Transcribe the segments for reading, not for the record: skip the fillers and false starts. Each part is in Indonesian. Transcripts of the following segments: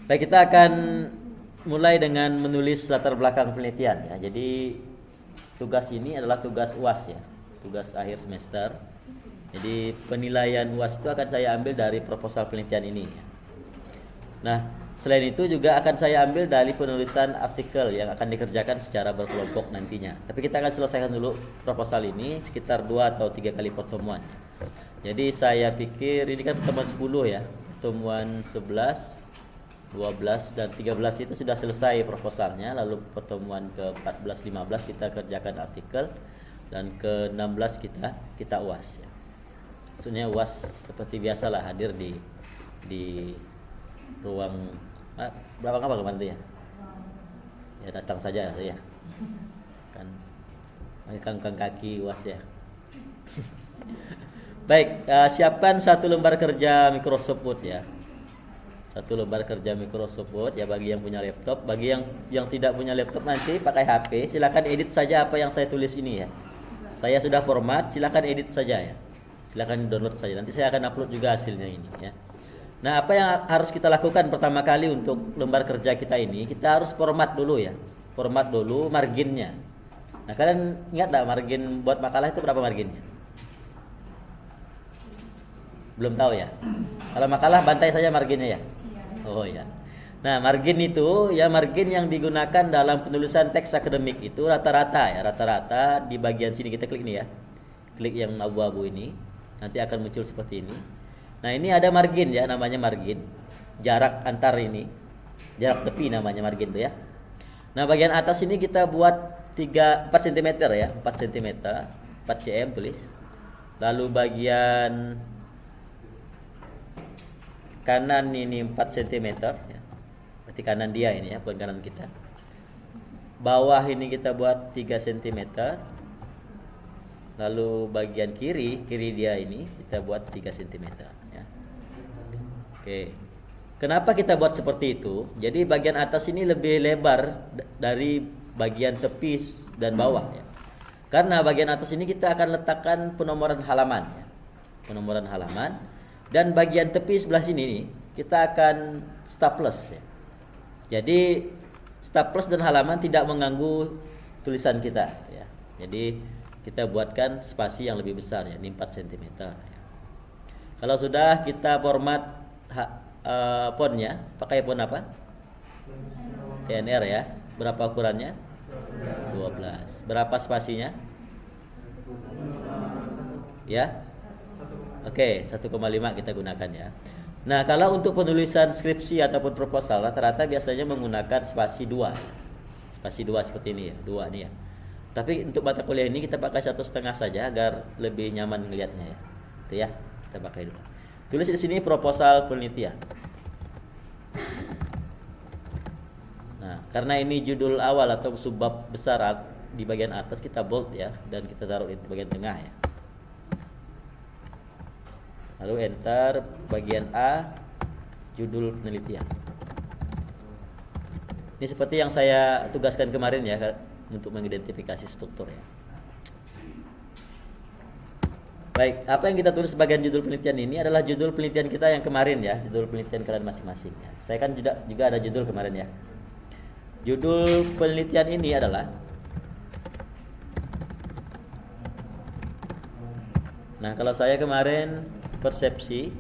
Baik, kita akan mulai dengan menulis latar belakang penelitian ya. Jadi tugas ini adalah tugas UAS ya, tugas akhir semester. Jadi penilaian UAS itu akan saya ambil dari proposal penelitian ini ya. Nah, selain itu juga akan saya ambil dari penulisan artikel yang akan dikerjakan secara berkelompok nantinya. Tapi kita akan selesaikan dulu proposal ini sekitar 2 atau 3 kali pertemuan. Jadi saya pikir ini kan pertemuan 10 ya. Pertemuan 11, 12 dan 13 itu sudah selesai proposalnya. Lalu pertemuan ke-14, 15 kita kerjakan artikel, dan ke-16 kita UAS ya. Maksudnya UAS seperti biasalah hadir di ruang berapa kapal kemarin itu ya? Ya datang saja ya. Kan kangkang kaki UAS ya. Baik, siapkan satu lembar kerja Microsoft Word ya. Satu lembar kerja Microsoft Word ya bagi yang punya laptop. Bagi yang tidak punya laptop nanti pakai HP, silakan edit saja apa yang saya tulis ini ya. Saya sudah format, silakan edit saja ya. Silakan download saja. Nanti saya akan upload juga hasilnya ini ya. Nah, apa yang harus kita lakukan pertama kali untuk lembar kerja kita ini? Kita harus format dulu ya. Format dulu marginnya. Nah, kalian ingat enggak margin buat makalah itu berapa marginnya? Belum tahu ya? Kalau makalah bantai saja marginnya ya. Oh ya. Nah, margin itu ya margin yang digunakan dalam penulisan teks akademik itu rata-rata ya, rata-rata di bagian sini kita klik nih ya. Klik yang abu-abu ini, nanti akan muncul seperti ini. Nah, ini ada margin ya, namanya margin. Jarak antar ini, jarak tepi namanya margin itu ya. Nah, bagian atas ini kita buat 4 cm ya, 4 cm, 4 cm tulis. Lalu bagian kanan ini 4 cm ya. Berarti kanan dia ini ya, bukan kanan kita. Bawah ini kita buat 3 cm. Lalu bagian kiri dia ini kita buat 3 cm ya. Oke. Kenapa kita buat seperti itu? Jadi bagian atas ini lebih lebar dari bagian tepi dan bawah ya. Karena bagian atas ini kita akan letakkan penomoran halaman ya. Penomoran halaman. Dan bagian tepi sebelah sini nih, kita akan staples ya. Jadi staples dan halaman tidak mengganggu tulisan kita ya. Jadi kita buatkan spasi yang lebih besar ya, ini 4 cm ya. Kalau sudah kita format fontnya, pakai font apa? TNR ya. Berapa ukurannya? 12. Berapa spasinya? Ya. Oke, 1,5 kita gunakan ya. Nah, kalau untuk penulisan skripsi ataupun proposal rata-rata biasanya menggunakan spasi 2. Spasi 2 seperti ini ya, 2 nih ya. Tapi untuk mata kuliah ini kita pakai 1,5 saja agar lebih nyaman melihatnya ya. Itu ya, kita pakai dulu. Tulis di sini proposal penelitian. Nah, karena ini judul awal atau subbab besar di bagian atas kita bold ya, dan kita taruh di bagian tengah ya. Lalu enter bagian A, judul penelitian. Ini seperti yang saya tugaskan kemarin ya, untuk mengidentifikasi struktur ya. Baik, apa yang kita tulis sebagian judul penelitian ini adalah judul penelitian kita yang kemarin ya, judul penelitian kalian masing-masing ya. Saya kan juga ada judul kemarin ya. Judul penelitian ini adalah, nah kalau saya kemarin persepsi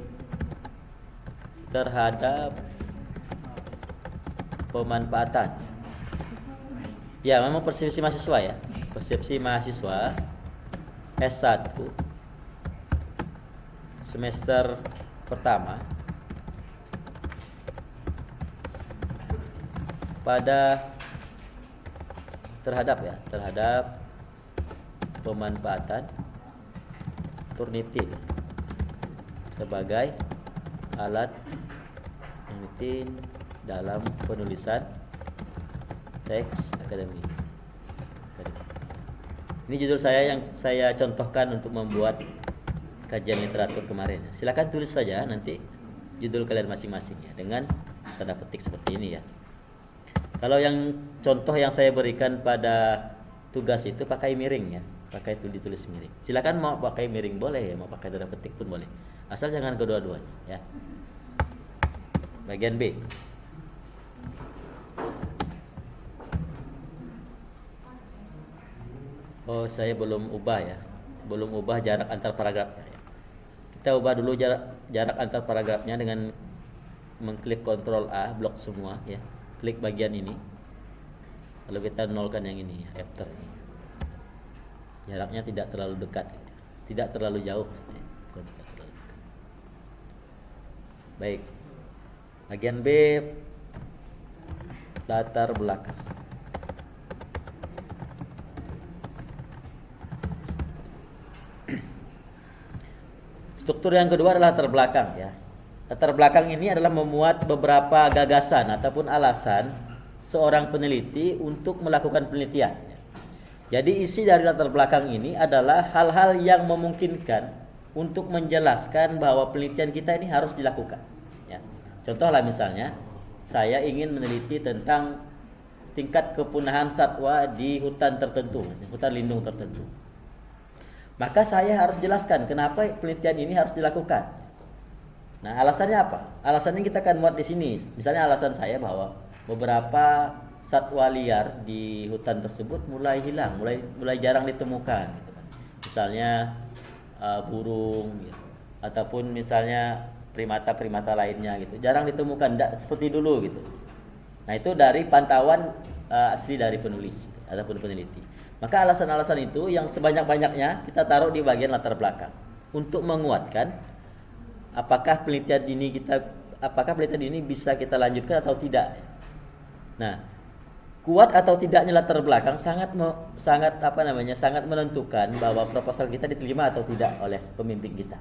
terhadap pemanfaatan. Ya, memang persepsi mahasiswa ya. Persepsi mahasiswa S1 semester pertama terhadap pemanfaatan Turnitin sebagai alat penelitian dalam penulisan teks akademik. Ini judul saya yang saya contohkan untuk membuat kajian literatur kemarin. Silakan tulis saja nanti judul kalian masing-masing ya, dengan tanda petik seperti ini ya. Kalau yang contoh yang saya berikan pada tugas itu pakai miring ya, pakai itu ditulis miring. Silakan mau pakai miring boleh ya, mau pakai tanda petik pun boleh. Asal jangan kedua-duanya ya. Bagian B. Oh, saya belum ubah ya. Belum ubah jarak antar paragrafnya ya. Kita ubah dulu jarak antar paragrafnya dengan mengklik Ctrl A, blok semua ya. Klik bagian ini. Lalu kita nolkan yang ini ya, after ini. Jaraknya tidak terlalu dekat, tidak terlalu jauh. Bukan tidak terlalu dekat. Baik. Bagian B, latar belakang. Struktur yang kedua adalah latar belakang ya. Latar belakang ini adalah memuat beberapa gagasan ataupun alasan seorang peneliti untuk melakukan penelitian. Jadi isi dari latar belakang ini adalah hal-hal yang memungkinkan untuk menjelaskan bahwa penelitian kita ini harus dilakukan. Ya. Contohlah misalnya, saya ingin meneliti tentang tingkat kepunahan satwa di hutan tertentu, hutan lindung tertentu. Maka saya harus jelaskan kenapa penelitian ini harus dilakukan. Nah, alasannya apa? Alasannya kita akan muat di sini. Misalnya alasan saya bahwa beberapa satwa liar di hutan tersebut mulai hilang, mulai jarang ditemukan. Gitu kan. Misalnya burung, gitu. Ataupun misalnya primata-primata lainnya gitu, jarang ditemukan, tidak seperti dulu gitu. Nah, itu dari pantauan asli dari penulis ataupun peneliti. Maka alasan-alasan itu yang sebanyak-banyaknya kita taruh di bagian latar belakang untuk menguatkan apakah penelitian ini bisa kita lanjutkan atau tidak. Nah, kuat atau tidaknya latar belakang sangat menentukan bahwa proposal kita diterima atau tidak oleh pembimbing kita.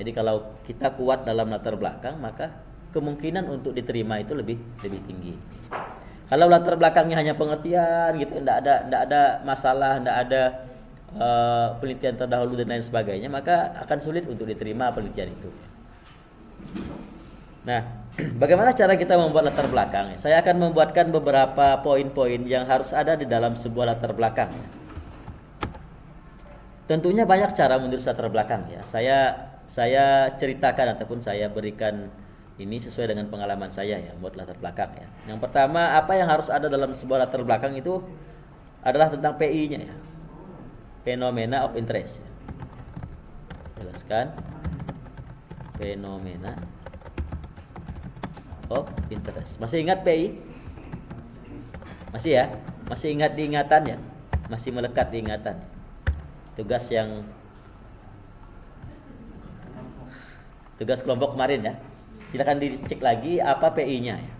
Jadi kalau kita kuat dalam latar belakang, maka kemungkinan untuk diterima itu lebih tinggi. Kalau latar belakangnya hanya pengertian gitu, tidak ada masalah, tidak ada penelitian terdahulu dan lain sebagainya, maka akan sulit untuk diterima penelitian itu. Nah, bagaimana cara kita membuat latar belakang? Saya akan membuatkan beberapa poin-poin yang harus ada di dalam sebuah latar belakang. Tentunya banyak cara menulis latar belakang ya. Saya ceritakan ataupun saya berikan ini sesuai dengan pengalaman saya ya, buat latar belakang ya. Yang pertama, apa yang harus ada dalam sebuah latar belakang itu adalah tentang PI-nya ya. Phenomena of interest. Ya. Jelaskan fenomena of interest. Masih ingat PI? Masih ya? Masih ingat di ingatan ya? Masih melekat di ingatan. Tugas kelompok kemarin ya. Silakan dicek lagi apa PI-nya ya.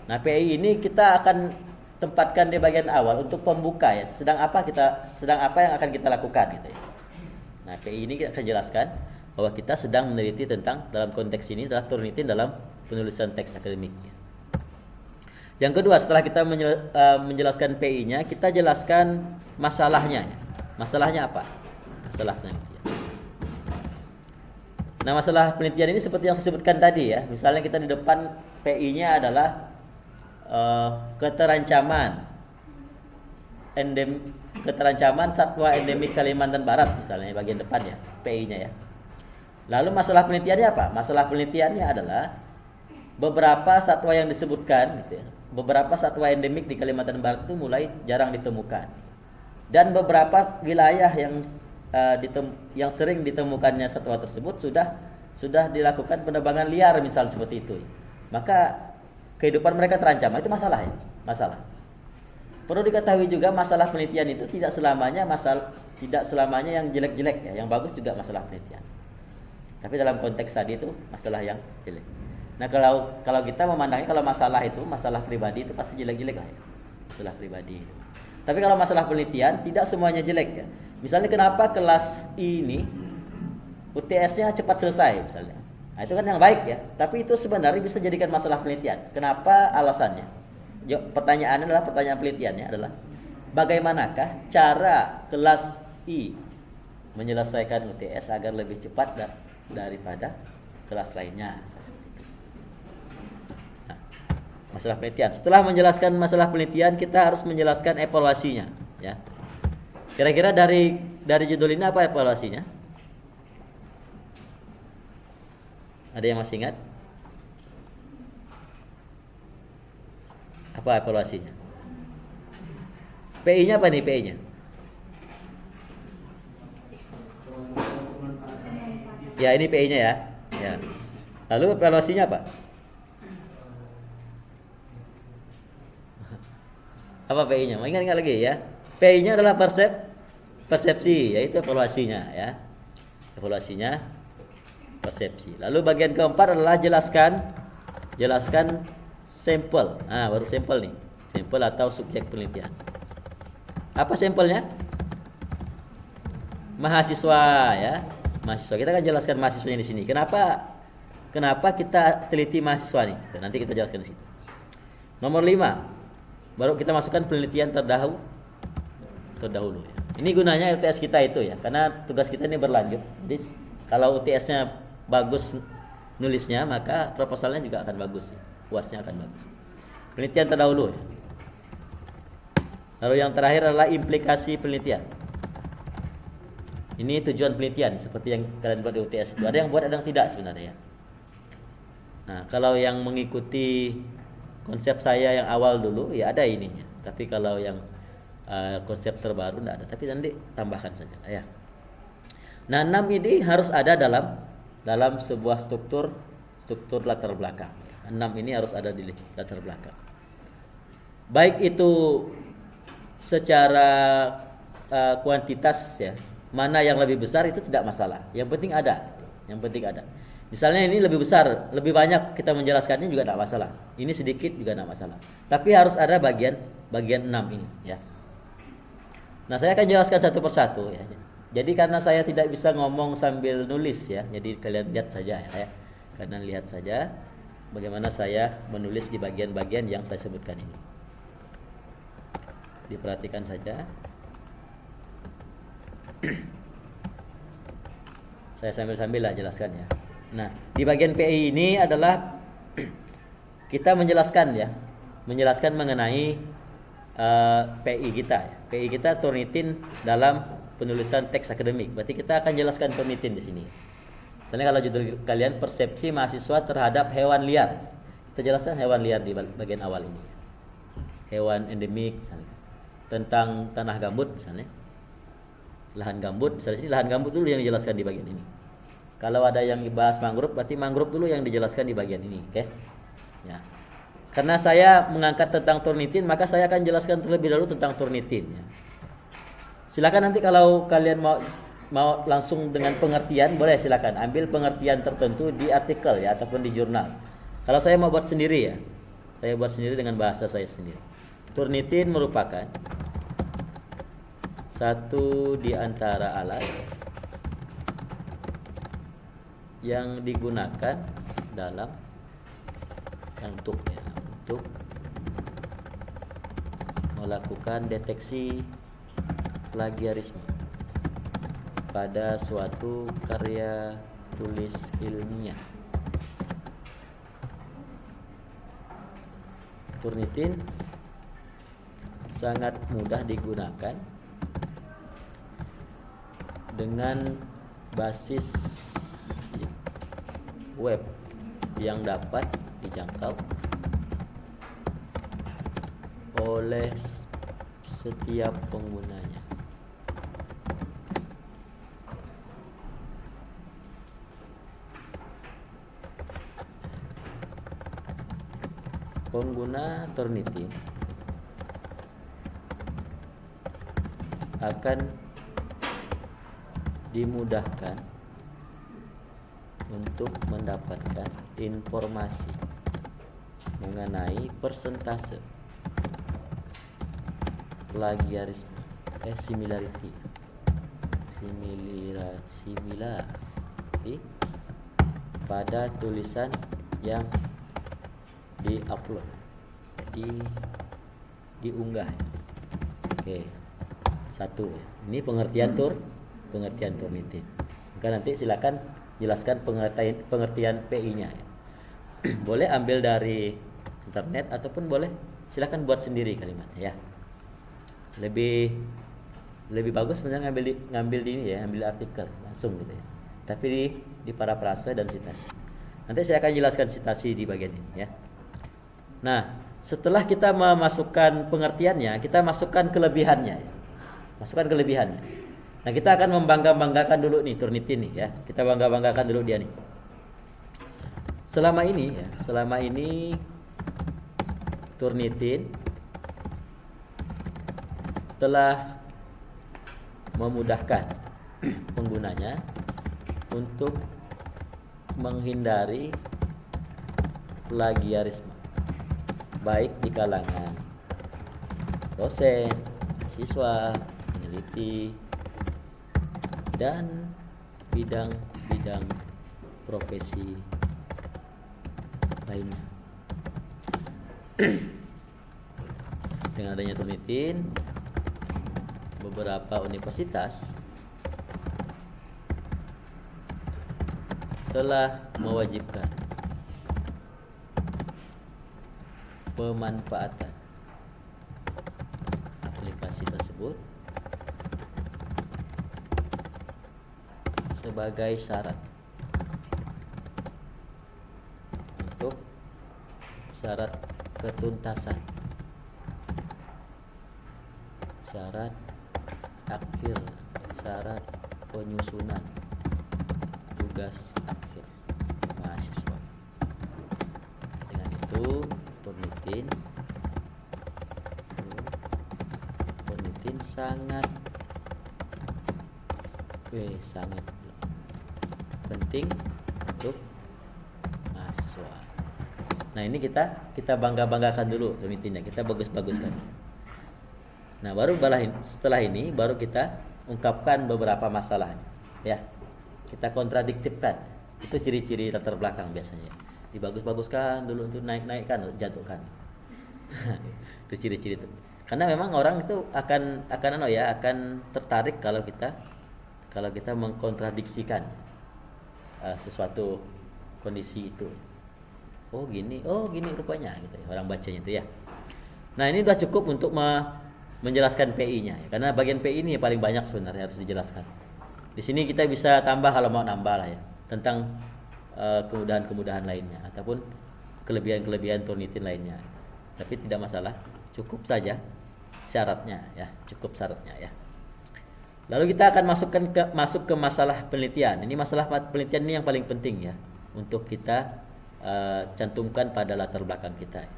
Nah, PI ini kita akan tempatkan di bagian awal untuk pembuka ya. Sedang apa yang akan kita lakukan gitu ya. Nah, PI ini kita akan jelaskan bahwa kita sedang meneliti tentang, dalam konteks ini adalah Turnitin dalam penulisan teks akademik. Yang kedua, setelah kita menjelaskan PI-nya, kita jelaskan masalahnya ya. Masalahnya apa? Masalah penelitian. Nah, masalah penelitian ini seperti yang saya sebutkan tadi ya. Misalnya kita di depan PI-nya adalah keterancaman satwa endemik Kalimantan Barat misalnya bagian depan ya, PI-nya ya. Lalu masalah penelitiannya apa? Masalah penelitiannya adalah beberapa satwa yang disebutkan gitu ya. Beberapa satwa endemik di Kalimantan Barat itu mulai jarang ditemukan. Dan beberapa wilayah yang sering ditemukannya satwa tersebut sudah dilakukan penebangan liar misal seperti itu. Maka kehidupan mereka terancam. Itu masalah ya, masalah. Perlu diketahui juga masalah penelitian itu tidak selamanya yang jelek-jelek ya, yang bagus juga masalah penelitian. Tapi dalam konteks tadi itu masalah yang jelek. Nah, kalau kita memandangnya kalau masalah itu masalah pribadi itu pasti jelek-jelek lah ya. Masalah pribadi itu. Tapi kalau masalah penelitian tidak semuanya jelek ya. Misalnya kenapa kelas I ini UTS-nya cepat selesai misalnya. Nah, itu kan yang baik ya. Tapi itu sebenarnya bisa jadikan masalah penelitian. Kenapa alasannya? Pertanyaannya adalah pertanyaan penelitiannya adalah bagaimanakah cara kelas I menyelesaikan UTS agar lebih cepat daripada kelas lainnya. Nah, masalah penelitian. Setelah menjelaskan masalah penelitian, kita harus menjelaskan evaluasinya ya. Kira-kira dari judul ini apa evaluasinya? Ada yang masih ingat? Apa evaluasinya? PI-nya apa nih PI-nya? Ya, ini PI-nya ya. Ya. Lalu evaluasinya apa? Apa PI-nya? Mau ingat lagi ya. PI-nya adalah persepsi, yaitu evaluasinya ya. Evaluasinya persepsi. Lalu bagian keempat adalah jelaskan sampel. Nah, baru sampel nih. Sampel atau subjek penelitian. Apa sampelnya? Mahasiswa ya. Mahasiswa. Kita akan jelaskan mahasiswanya di sini. Kenapa kita teliti mahasiswa nih? Nanti kita jelaskan di situ. Nomor 5. Baru kita masukkan penelitian terdahulu ya. Ini gunanya UTS kita itu ya, karena tugas kita ini berlanjut. Jadi kalau UTS-nya bagus nulisnya, maka proposalnya juga akan bagus ya. UAS-nya akan bagus. Penelitian terdahulu ya. Lalu yang terakhir adalah implikasi penelitian. Ini tujuan penelitian seperti yang kalian buat di UTS itu. Ada yang buat, ada yang tidak sebenarnya ya. Nah, kalau yang mengikuti konsep saya yang awal dulu ya ada ininya. Tapi kalau yang konsep terbaru tidak ada. Tapi nanti tambahkan saja ya. Nah, 6 ini harus ada dalam sebuah struktur latar belakang. 6 ini harus ada di latar belakang. Baik itu secara kuantitas ya. Mana yang lebih besar itu tidak masalah. Yang penting ada. Misalnya ini lebih besar, lebih banyak kita menjelaskannya juga tidak masalah. Ini sedikit juga tidak masalah. Tapi harus ada bagian 6 ini ya. Nah, saya akan jelaskan satu persatu ya. Jadi karena saya tidak bisa ngomong sambil nulis ya. Jadi kalian lihat saja ya. Kalian lihat saja bagaimana saya menulis di bagian-bagian yang saya sebutkan ini. Diperhatikan saja. Saya sambil-sambil lah jelaskan ya. Nah, di bagian PI ini adalah kita menjelaskan mengenai PI kita ya. PI kita Turnitin dalam penulisan teks akademik. Berarti kita akan jelaskan Turnitin di sini. Misalnya kalau judul kalian persepsi mahasiswa terhadap hewan liar. Kita jelaskan hewan liar di bagian awal ini. Hewan endemik misalnya. Tentang tanah gambut misalnya. Lahan gambut, misalnya sini lahan gambut dulu yang dijelaskan di bagian ini. Kalau ada yang dibahas mangrove, berarti mangrove dulu yang dijelaskan di bagian ini, oke? Ya. Karena saya mengangkat tentang Turnitin, maka saya akan jelaskan terlebih dahulu tentang Turnitin. Ya. Silakan nanti kalau kalian mau langsung dengan pengertian, boleh silakan ambil pengertian tertentu di artikel ya ataupun di jurnal. Kalau saya mau buat sendiri ya, saya buat sendiri dengan bahasa saya sendiri. Turnitin merupakan satu di antara alat yang digunakan untuk melakukan deteksi plagiarisme pada suatu karya tulis ilmiah. Turnitin sangat mudah digunakan dengan basis web yang dapat dijangkau oleh setiap penggunanya. Pengguna Turnitin akan dimudahkan untuk mendapatkan informasi mengenai persentase plagiarisme, similarity pada tulisan yang diupload, diunggah. Oke, satu. Ini pengertian Turnitin. Maka nanti silakan jelaskan pengertian PI-nya. Boleh ambil dari internet ataupun boleh silakan buat sendiri kalimatnya ya. Lebih bagus sebenarnya ngambil di ini ya, ambil artikel langsung gitu ya. Tapi di parafrase dan citasi. Nanti saya akan jelaskan citasi di bagian ini ya. Nah, setelah kita memasukkan pengertiannya, kita masukkan kelebihannya ya. Masukkan kelebihannya. Nah, kita akan membanggakan dulu nih Turnitin nih ya. Kita banggakan dulu dia nih. Selama ini Turnitin telah memudahkan penggunanya untuk menghindari plagiarisme, baik di kalangan dosen, siswa, peneliti, dan bidang-bidang profesi lainnya. Dengan adanya Turnitin, beberapa universitas telah mewajibkan pemanfaatan aplikasi tersebut sebagai syarat untuk syarat ketuntasan, syarat akhir, syarat penyusunan tugas akhir mahasiswa. Dengan itu Turnitin sangat penting untuk mahasiswa. Nah, ini kita banggakan dulu Turnitinnya, kita bagus-baguskan. Nah, setelah ini baru kita ungkapkan beberapa masalah ya. Kita kontradiktifkan. Itu ciri-ciri latar belakang biasanya. Dibagus-baguskan dulu untuk naik-naikkan, jatuhkan. Itu ciri-ciri itu. Karena memang orang itu akan tertarik kalau kita mengkontradiksikan sesuatu kondisi itu. Oh gini rupanya gitu ya, orang bacanya itu ya. Nah, ini sudah cukup untuk menjelaskan PI-nya ya. Karena bagian PI ini paling banyak sebenarnya harus dijelaskan. Di sini kita bisa tambah kalau mau nambah lah ya, tentang kemudahan-kemudahan lainnya ataupun kelebihan-kelebihan Turnitin lainnya. Tapi tidak masalah, cukup saja syaratnya ya, cukup syaratnya ya. Lalu kita akan masuk ke masalah penelitian. Ini masalah penelitian ini yang paling penting ya untuk kita cantumkan pada latar belakang kita.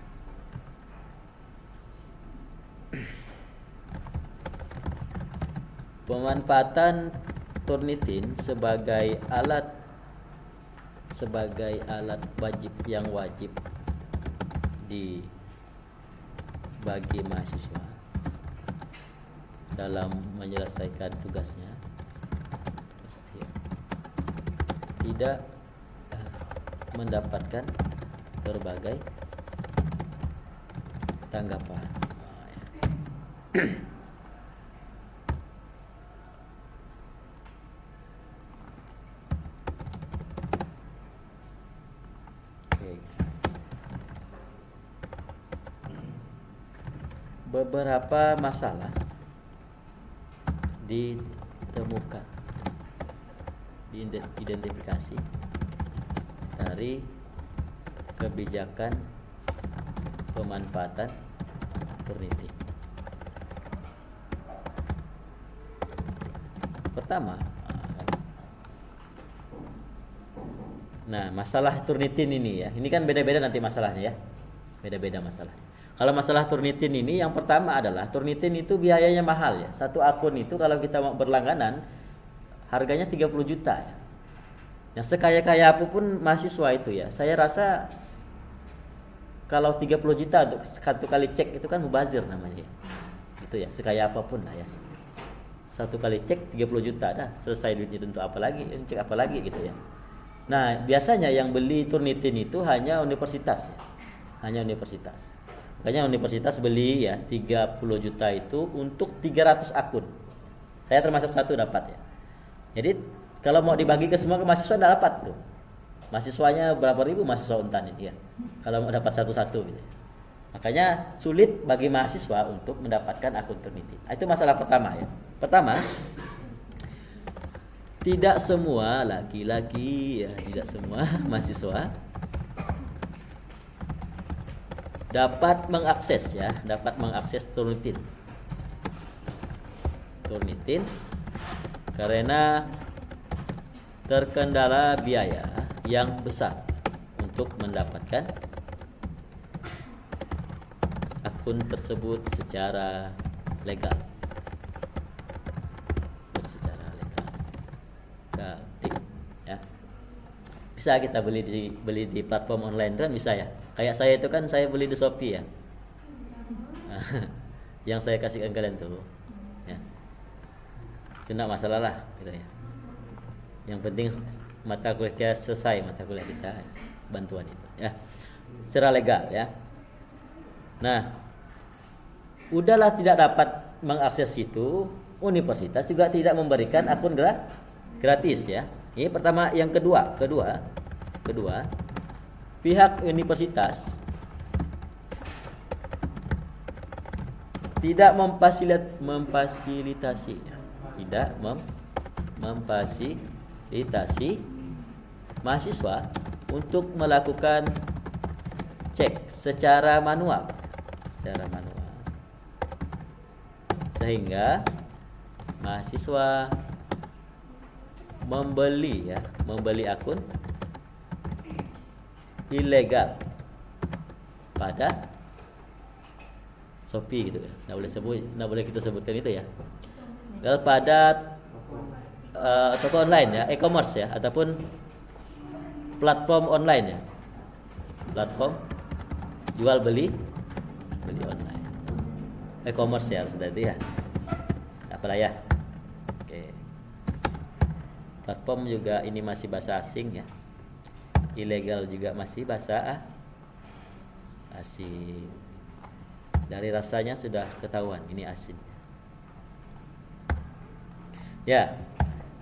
Pemanfaatan Turnitin sebagai alat yang wajib bagi mahasiswa dalam menyelesaikan tugasnya tidak mendapatkan berbagai tanggapan. Beberapa masalah ditemukan, diidentifikasi dari kebijakan pemanfaatan Turnitin. Pertama, masalah Turnitin ini ya, ini kan beda-beda nanti masalahnya ya, beda-beda masalahnya. Kalau masalah Turnitin ini, yang pertama adalah Turnitin itu biayanya mahal ya. Satu akun itu kalau kita mau berlangganan harganya 30 juta ya. Yang sekaya-kaya apapun mahasiswa itu ya, saya rasa kalau 30 juta untuk satu kali cek itu kan mubazir namanya ya. Itu ya, sekaya apapun lah ya. Satu kali cek 30 juta dah, selesai duitnya, untuk apa lagi, cek apa lagi gitu ya. Nah, biasanya yang beli Turnitin itu hanya universitas ya. Hanya universitas. Makanya universitas beli ya 30 juta itu untuk 300 akun. Saya termasuk satu dapat ya. Jadi kalau mau dibagi ke semua mahasiswa enggak dapat tuh. Mahasiswanya berapa ribu mahasiswa Untan ini ya. Kalau mau dapat satu-satu gitu. Makanya sulit bagi mahasiswa untuk mendapatkan akun Turnitin. Itu masalah pertama ya. Pertama, tidak semua lagi-lagi ya, tidak semua mahasiswa dapat mengakses Turnitin karena terkendala biaya yang besar untuk mendapatkan akun tersebut secara legal. Ketik ya. Bisa kita beli di platform online kan bisa ya. Kayak saya itu kan saya beli di Shopee ya. Yang saya kasihkan kalian tuh ya. Itu enggak masalah lah gitu ya. Yang penting mata kuliah kita selesai, mata kuliah kita bantuan itu ya. Secara legal ya. Nah, udahlah tidak dapat mengakses itu, universitas juga tidak memberikan akun gratis ya. Ini pertama. Yang kedua, pihak universitas tidak memfasilitasi mahasiswa untuk melakukan cek secara manual, sehingga mahasiswa membeli akun ilegal pada Shopee gitu ya. Nggak boleh kita sebutkan itu ya. Kalau pada toko online ya, e-commerce ya, ataupun platform online ya, platform jual beli online, e-commerce ya harus tadi ya. Apalah ya. Oke. Platform juga ini masih bahasa asing ya. Ilegal juga masih bahasa asing. Dari rasanya sudah ketahuan ini asing. Ya.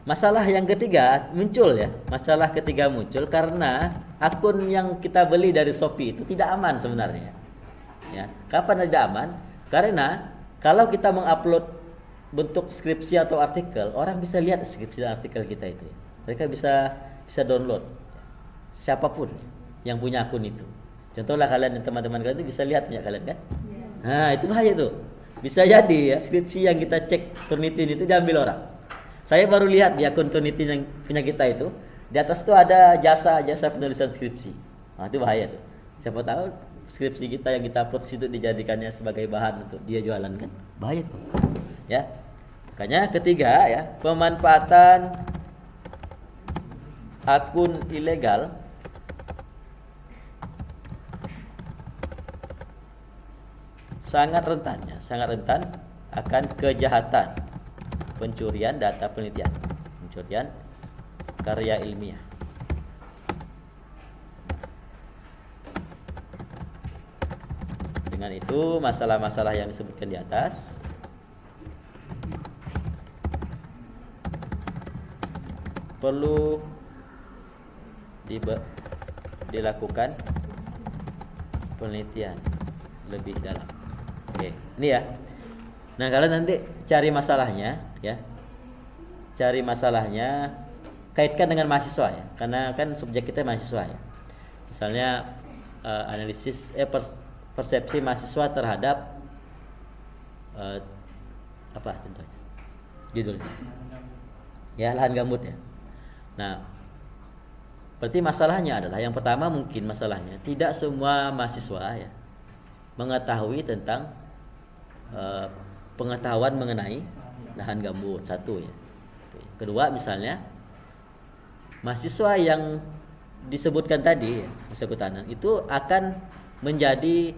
Masalah yang ketiga muncul ya. Masalah ketiga muncul karena akun yang kita beli dari Shopee itu tidak aman sebenarnya. Ya. Kapan tidak aman? Karena kalau kita mengupload bentuk skripsi atau artikel, orang bisa lihat skripsi dan artikel kita itu. Mereka bisa download. Siapapun yang punya akun itu. Contohlah kalian dan teman-teman kalian itu bisa lihat punya kalian kan? Nah, itu bahaya tuh. Bisa jadi ya skripsi yang kita cek Turnitin itu diambil orang. Saya baru lihat di akun Turnitin yang punya kita itu, di atas tuh ada jasa penulisan skripsi. Nah, itu bahaya tuh. Siapa tahu skripsi kita yang kita upload situ dijadikannya sebagai bahan untuk dia jualan kan? Bahaya tuh. Ya. Makanya ketiga ya, pemanfaatan akun ilegal sangat rentan akan kejahatan pencurian data penelitian, pencurian karya ilmiah. Dengan itu masalah-masalah yang disebutkan di atas perlu dilakukan penelitian lebih dalam. Oke, ini ya. Nah, kalian nanti cari masalahnya ya. Cari masalahnya, kaitkan dengan mahasiswa ya. Karena kan subjek kita mahasiswa ya. Misalnya analisis persepsi mahasiswa terhadap apa contohnya? Judulnya. Ya, lahan gambut ya. Nah, berarti masalahnya adalah yang pertama mungkin masalahnya tidak semua mahasiswa ya mengetahui tentang pengetahuan mengenai lahan gambut, satu ya. Kedua misalnya mahasiswa yang disebutkan tadi ya, masa kehutanan itu akan menjadi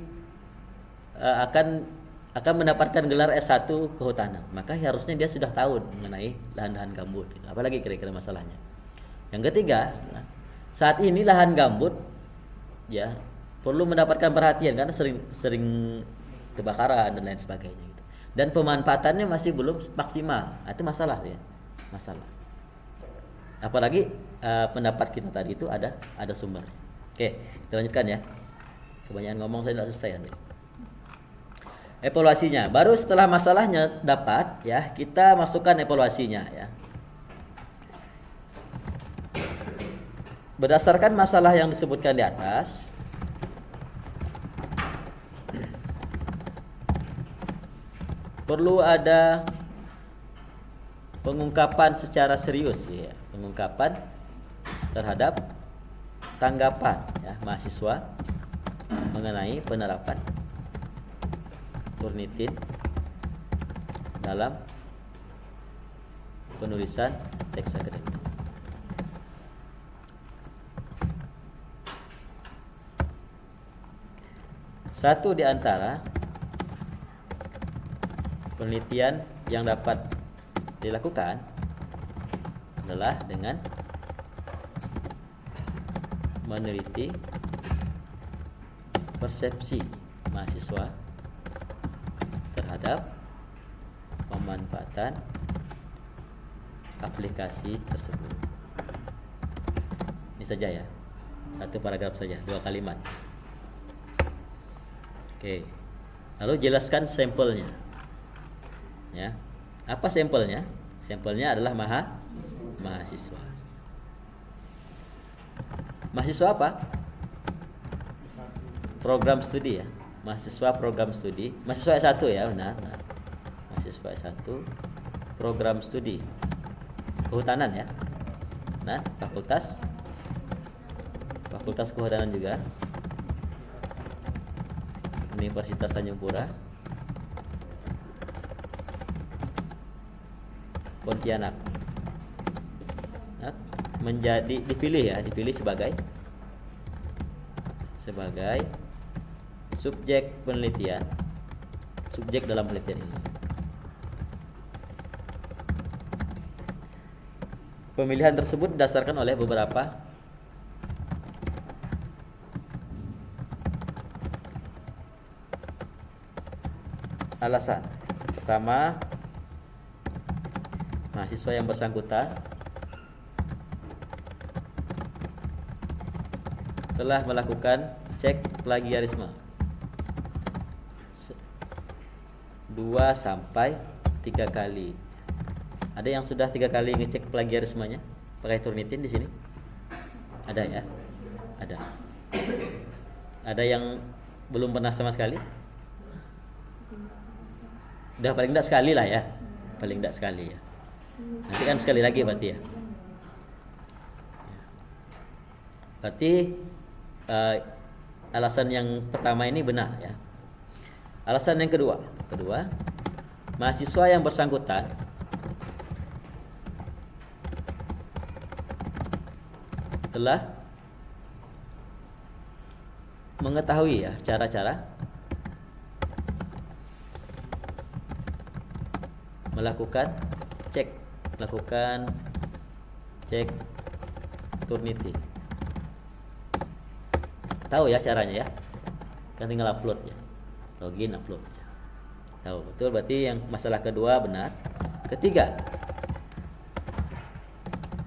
akan mendapatkan gelar S1 kehutanan. Maka harusnya dia sudah tahu mengenai lahan-lahan gambut. Apalagi kira-kira masalahnya. Yang ketiga, saat ini lahan gambut ya perlu mendapatkan perhatian karena sering kebakaran dan lain sebagainya gitu. Dan pemanfaatannya masih belum maksimal. Nah, itu masalah ya. Masalah. Apalagi pendapat kita tadi itu ada sumber. Oke, kita lanjutkan ya. Kebanyakan ngomong saya tidak selesai nanti. Evaluasinya. Baru setelah masalahnya dapat ya, kita masukkan evaluasinya ya. Berdasarkan masalah yang disebutkan di atas, perlu ada pengungkapan secara serius ya, pengungkapan terhadap tanggapan ya mahasiswa mengenai penerapan Turnitin dalam penulisan teks akademik. Satu di antara penelitian yang dapat dilakukan adalah dengan meneliti persepsi mahasiswa terhadap pemanfaatan aplikasi tersebut. Ini saja ya, satu paragraf saja, 2 kalimat. Oke, lalu jelaskan sampelnya. Ya, apa sampelnya? Sampelnya adalah mahasiswa. Mahasiswa apa? Program studi ya. Mahasiswa program studi. Mahasiswa S1 ya, benar. Mahasiswa S1 program studi kehutanan ya. Nah, Fakultas Kehutanan juga. Universitas Tanjung Pura, Pontianak. Nah, dipilih sebagai subjek penelitian, subjek dalam penelitian ini. Pemilihan tersebut didasarkan oleh beberapa alasan. Pertama, mahasiswa yang bersangkutan telah melakukan cek plagiarisme 2 sampai 3 kali. Ada yang sudah 3 kali ngecek plagiarismenya pakai Turnitin di sini? Ada ya? Ada. Ada yang belum pernah sama sekali? Udah paling enggak sekali lah ya. Paling enggak sekali ya. Nanti kan sekali lagi berarti ya. Berarti alasan yang pertama ini benar ya. Alasan yang kedua, mahasiswa yang bersangkutan telah mengetahui ya cara-cara melakukan cek Turnitin. Tahu ya caranya ya, kan tinggal upload ya, login upload ya. Tahu betul, berarti yang masalah kedua benar. Ketiga,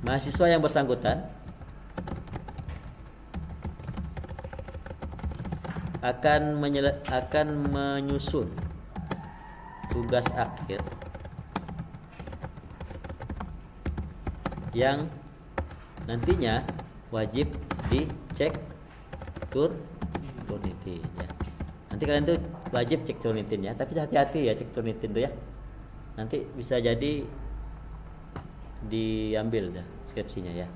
mahasiswa yang bersangkutan akan menyusun tugas akhir yang nantinya wajib dicek Turnitin ya. Nanti kalian tuh wajib cek Turnitin ya, tapi hati-hati ya cek Turnitin tuh ya. Nanti bisa jadi diambil dah skripsinya ya.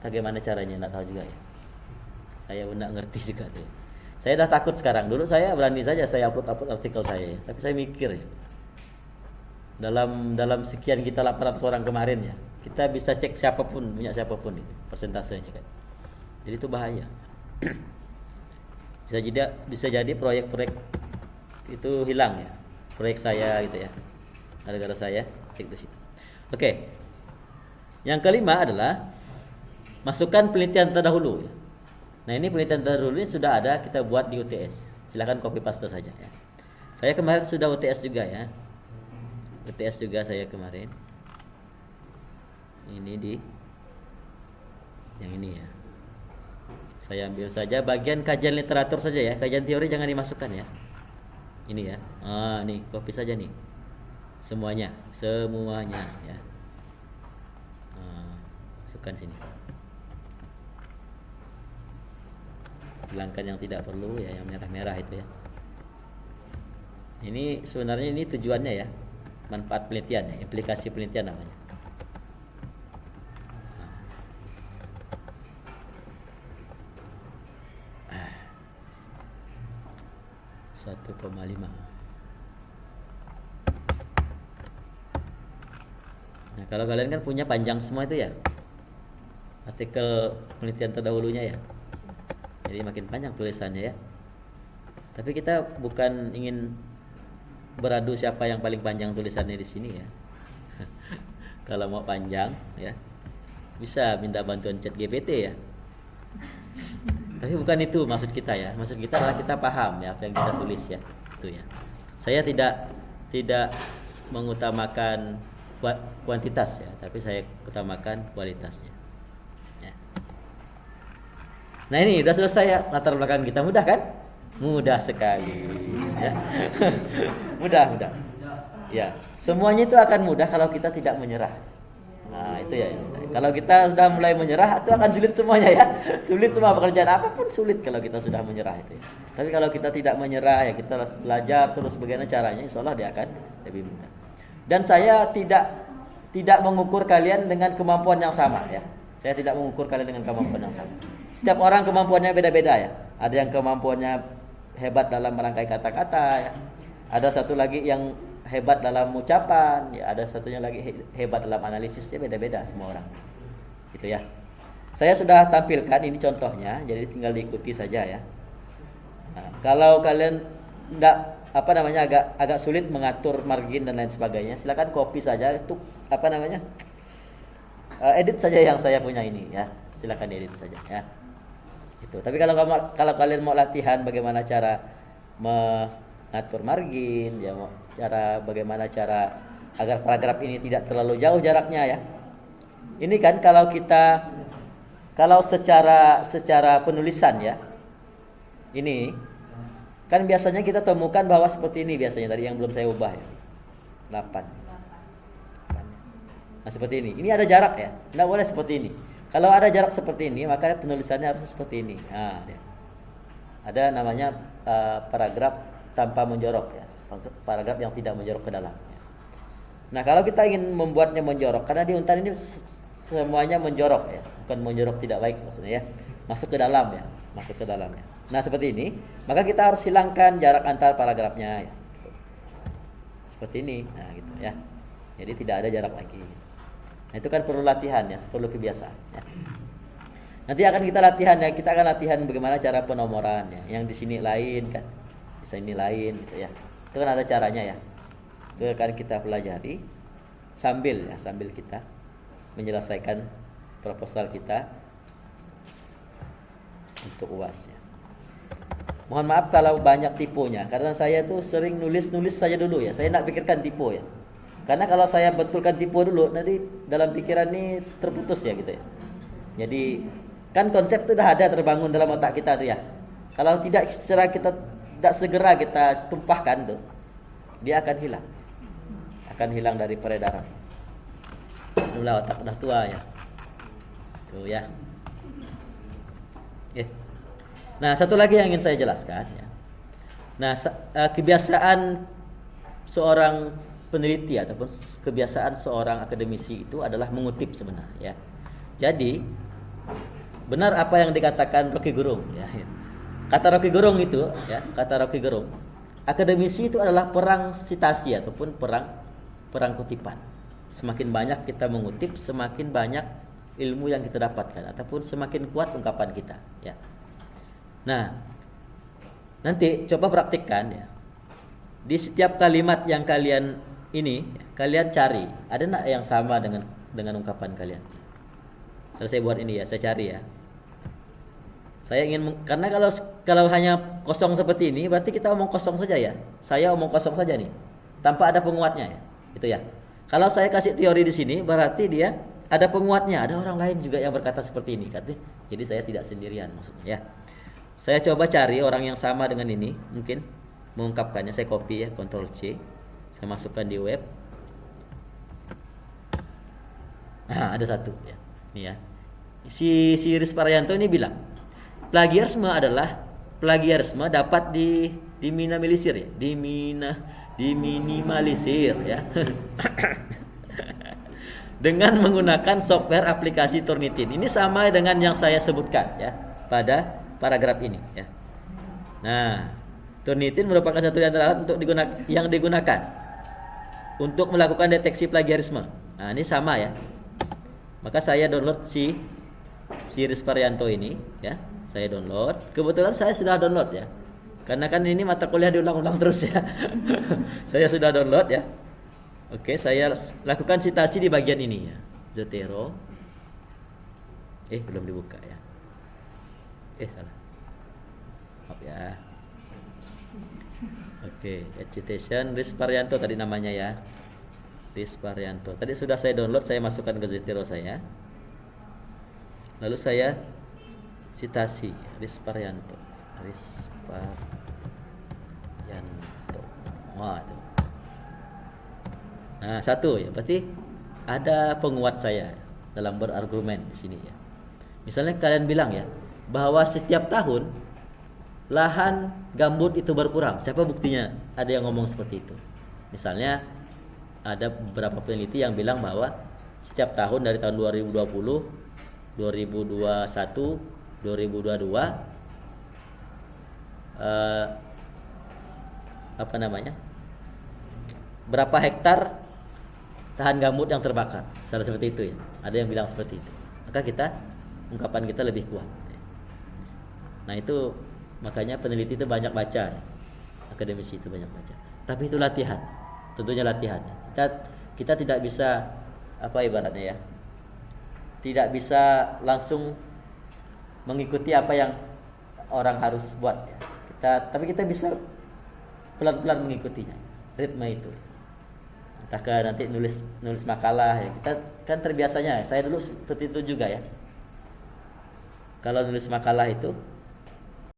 Bagaimana caranya enggak tahu juga ya. Saya enggak ngerti juga tuh ya. Saya dah takut sekarang. Dulu saya berani saja saya upload artikel saya ya. Tapi saya mikir ya. Dalam sekian kita 800 orang kemarin ya, kita bisa cek siapapun, punya siapapun itu persentasenya kan. Jadi itu bahaya. Bisa jadi proyek-proyek itu hilang ya. Proyek saya gitu ya. Gara-gara saya cek di situ. Oke. Yang kelima adalah masukkan penelitian terdahulu ya. Nah, ini penelitian terdahulu ini sudah ada, kita buat di UTS. Silakan copy paste saja ya. Saya kemarin sudah UTS juga ya. UTS juga saya kemarin. Ini yang ini ya. Saya ambil saja bagian kajian literatur saja ya. Kajian teori jangan dimasukkan ya. Ini ya. Nih, copy saja nih. Semuanya ya. Masukkan sini. Hilangkan yang tidak perlu ya, yang merah-merah itu ya. Ini sebenarnya ini tujuannya ya. manfaat penelitian ya, implikasi penelitian namanya. 1,5. Nah, kalau kalian kan punya panjang semua itu ya, artikel penelitian terdahulunya ya, jadi makin panjang tulisannya ya. Tapi kita bukan ingin beradu siapa yang paling panjang tulisannya di sini ya. Kalau mau panjang ya, bisa minta bantuan ChatGPT ya. Tapi bukan itu maksud kita ya. Maksud kita adalah kita paham ya apa yang kita tulis ya. Itu ya. Saya tidak mengutamakan kuantitas ya, tapi saya utamakan kualitasnya. Ya. Nah, ini udah selesai ya latar belakang kita. Mudah kan? Mudah sekali ya. Mudah. Ya, semuanya itu akan mudah kalau kita tidak menyerah. Nah, itu ya. Kalau kita sudah mulai menyerah, itu akan sulit semuanya ya. Sulit semua pekerjaan apapun sulit kalau kita sudah menyerah itu ya. Tapi kalau kita tidak menyerah ya, kita belajar terus bagaimana caranya, insyaallah dia akan lebih mudah. Dan saya tidak mengukur kalian dengan kemampuan yang sama ya. Saya tidak mengukur kalian dengan kemampuan yang sama. Setiap orang kemampuannya beda-beda ya. Ada yang kemampuannya hebat dalam merangkai kata-kata ya. Ada satu lagi yang hebat dalam ucapan, ya ada satunya lagi hebat dalam analisisnya, beda-beda semua orang. Gitu ya. Saya sudah tampilkan ini contohnya, jadi tinggal diikuti saja ya. Nah, kalau kalian agak sulit mengatur margin dan lain sebagainya, silakan copy saja itu edit saja yang saya punya ini ya. Silakan edit saja ya. Itu. Tapi kalau kalian mau latihan bagaimana cara mengatur margin, ya bagaimana cara agar paragraf ini tidak terlalu jauh jaraknya ya. Ini kan kalau secara penulisan ya. Ini kan biasanya kita temukan bahwa seperti ini biasanya tadi yang belum saya ubah ya. 8. Nah, seperti ini. Ini ada jarak ya. Tidak boleh seperti ini. Kalau ada jarak seperti ini, maka penulisannya harus seperti ini. Nah, ya. Ada namanya paragraf tanpa menjorok ya. Paragraf yang tidak menjorok ke dalam. Nah, kalau kita ingin membuatnya menjorok, karena di Untan ini semuanya menjorok ya, bukan menjorok tidak baik maksudnya ya, masuk ke dalam ya, masuk ke dalamnya. Nah, seperti ini, maka kita harus hilangkan jarak antar paragrafnya ya. Seperti ini, nah gitu ya. Jadi tidak ada jarak lagi. Nah, itu kan perlu latihan ya, perlu kebiasaan ya. Nanti akan kita latihan ya, kita akan latihan bagaimana cara penomoran ya. Yang di sini lain kan, di sini lain gitu ya. Itu kan ada caranya ya. Itu akan kita pelajari sambil kita menyelesaikan proposal kita untuk UAS ya. Mohon maaf kalau banyak tipunya, karena saya tuh sering nulis saja dulu ya. Saya tidak pikirkan tipu ya. Karena kalau saya betulkan tipu dulu, nanti dalam pikiran ini terputus ya gitu ya. Jadi kan konsep itu sudah ada terbangun dalam otak kita tuh ya. Kalau tidak segera kita tumpahkan tuh, dia akan hilang. Akan hilang dari peredaran. Itulah otak udah tua ya. Tuh ya. Nah, satu lagi yang ingin saya jelaskan ya. Nah, kebiasaan seorang peneliti ataupun kebiasaan seorang akademisi itu adalah mengutip sebenarnya ya. Jadi benar apa yang dikatakan Rocky Gerung ya. Kata Rocky Gerung itu ya, kata Rocky Gerung, akademisi itu adalah perang sitasi ataupun perang kutipan. Semakin banyak kita mengutip, semakin banyak ilmu yang kita dapatkan ataupun semakin kuat ungkapan kita ya. Nah, nanti coba praktikkan ya. Di setiap kalimat yang kalian cari, ada enggak yang sama dengan ungkapan kalian? Saya buat ini ya, saya cari ya. Saya ingin karena kalau hanya kosong seperti ini, berarti kita omong kosong saja ya. Saya omong kosong saja nih, tanpa ada penguatnya ya. Itu ya. Kalau saya kasih teori di sini, berarti dia ada penguatnya. Ada orang lain juga yang berkata seperti ini, katanya. Jadi saya tidak sendirian maksudnya ya. Saya coba cari orang yang sama dengan ini, mungkin mengungkapkannya. Saya copy ya, Ctrl C. Saya masukkan di web. Nah, ada satu ya. Ini ya. Si Riz Parayanto ini bilang, plagiarisme dapat diminimalisir ya, diminimalisir ya. Dengan menggunakan software aplikasi Turnitin. Ini sama dengan yang saya sebutkan ya pada paragraf ini ya. Nah, Turnitin merupakan satu di antara alat yang digunakan untuk melakukan deteksi plagiarisme. Nah, ini sama ya. Maka saya download si Risparianto ini ya. Saya download. Kebetulan saya sudah download ya. Karena kan ini mata kuliah diulang-ulang terus ya. Saya sudah download ya. Oke, saya lakukan citasi di bagian ini ya. Zotero. Belum dibuka ya. Salah. Maaf ya. Oke, citation Risparianto tadi namanya ya. Risparianto. Tadi sudah saya download, saya masukkan ke Zotero saya. Lalu saya citasi Risparianto. Wah, itu. Nah, satu ya, berarti ada penguat saya dalam berargumen di sini ya. Misalnya kalian bilang ya, bahwa setiap tahun lahan gambut itu berkurang. Siapa buktinya? Ada yang ngomong seperti itu. Misalnya ada beberapa peneliti yang bilang bahwa setiap tahun dari tahun 2020, 2021, 2022 berapa hektar tahan gambut yang terbakar. Salah seperti itu ya. Ada yang bilang seperti itu. Maka ungkapan kita lebih kuat. Nah, itu makanya peneliti itu banyak baca ya. Akademisi itu banyak baca. Tapi itu latihan. Tentunya latihan. Kita tidak bisa ibaratnya ya. Tidak bisa langsung mengikuti apa yang orang harus buat ya. Tapi kita bisa pelan-pelan mengikutinya. Ritme itu. Entahkah nanti nulis makalah ya. Kita kan terbiasanya, saya dulu seperti itu juga ya. Kalau nulis makalah itu